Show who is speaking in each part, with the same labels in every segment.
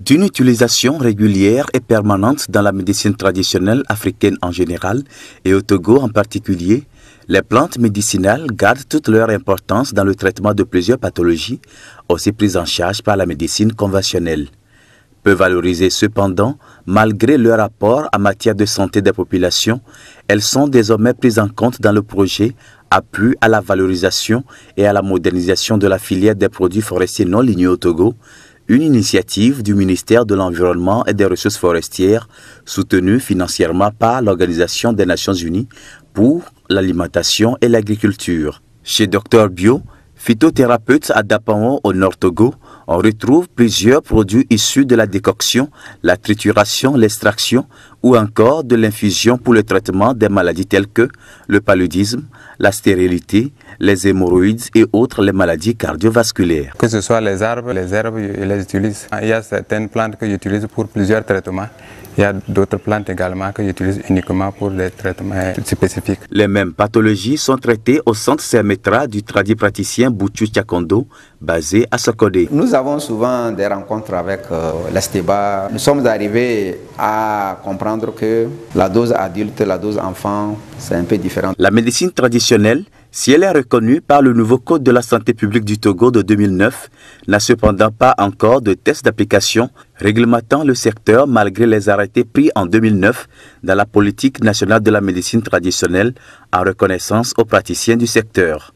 Speaker 1: C'est une utilisation régulière et permanente dans la médecine traditionnelle africaine en général et au Togo en particulier. Les plantes médicinales gardent toute leur importance dans le traitement de plusieurs pathologies, aussi prises en charge par la médecine conventionnelle. Peu valorisées cependant, malgré leur apport en matière de santé des populations, elles sont désormais prises en compte dans le projet Appui à la valorisation et à la modernisation de la filière des produits forestiers non ligneux au Togo, une initiative du ministère de l'Environnement et des Ressources forestières, soutenue financièrement par l'Organisation des Nations Unies pour l'alimentation et l'agriculture. Chez Dr Bio, phytothérapeute à Dapaon au Nord Togo, on retrouve plusieurs produits issus de la décoction, la trituration, l'extraction ou encore de l'infusion pour le traitement des maladies telles que le paludisme, la stérilité, les hémorroïdes et autres les maladies cardiovasculaires.
Speaker 2: Que ce soit les herbes, je les utilise. Il y a certaines plantes que j'utilise pour plusieurs traitements. Il y a d'autres plantes également que j'utilise uniquement pour des traitements spécifiques.
Speaker 1: Les mêmes pathologies sont traitées au centre Sermetra du tradipraticien Boutou Tchakondo, basé à Sokodé.
Speaker 3: Nous avons souvent des rencontres avec l'Esteba. Nous sommes arrivés à comprendre que la dose adulte, la dose enfant, c'est un peu différent.
Speaker 1: La médecine traditionnelle, si elle est reconnue par le nouveau Code de la santé publique du Togo de 2009, n'a cependant pas encore de test d'application réglementant le secteur malgré les arrêtés pris en 2009 dans la politique nationale de la médecine traditionnelle en reconnaissance aux praticiens du secteur.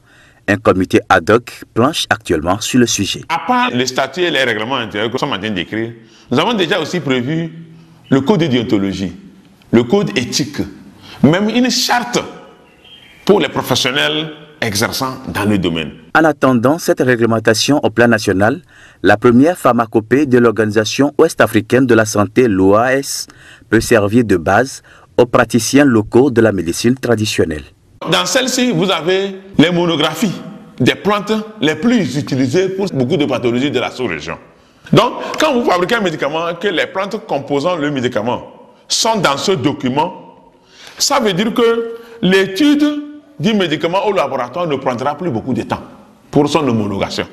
Speaker 1: Un comité ad hoc planche actuellement sur le sujet.
Speaker 4: À part les statuts et les règlements intérieurs que nous sommes en train d'écrire, nous avons déjà aussi prévu le code de déontologie, le code éthique, même une charte pour les professionnels exerçant dans le domaine.
Speaker 1: En attendant cette réglementation au plan national, la première pharmacopée de l'Organisation ouest-africaine de la santé, l'OAS, peut servir de base aux praticiens locaux de la médecine traditionnelle.
Speaker 4: Dans celle-ci, vous avez les monographies des plantes les plus utilisées pour beaucoup de pathologies de la sous-région. Donc, quand vous fabriquez un médicament, que les plantes composant le médicament sont dans ce document, ça veut dire que l'étude du médicament au laboratoire ne prendra plus beaucoup de temps pour son homologation.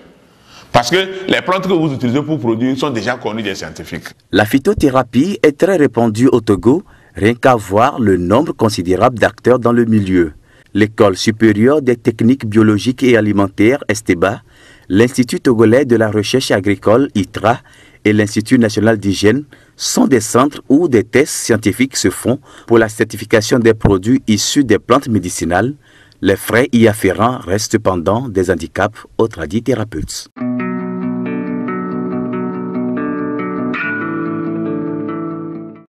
Speaker 4: Parce que les plantes que vous utilisez pour produire sont déjà connues des scientifiques.
Speaker 1: La phytothérapie est très répandue au Togo, rien qu'à voir le nombre considérable d'acteurs dans le milieu. L'École supérieure des techniques biologiques et alimentaires, Esteba, l'Institut togolais de la recherche agricole, ITRA, et l'Institut national d'hygiène sont des centres où des tests scientifiques se font pour la certification des produits issus des plantes médicinales. Les frais y afférents restent cependant des handicaps aux tradithérapeutes.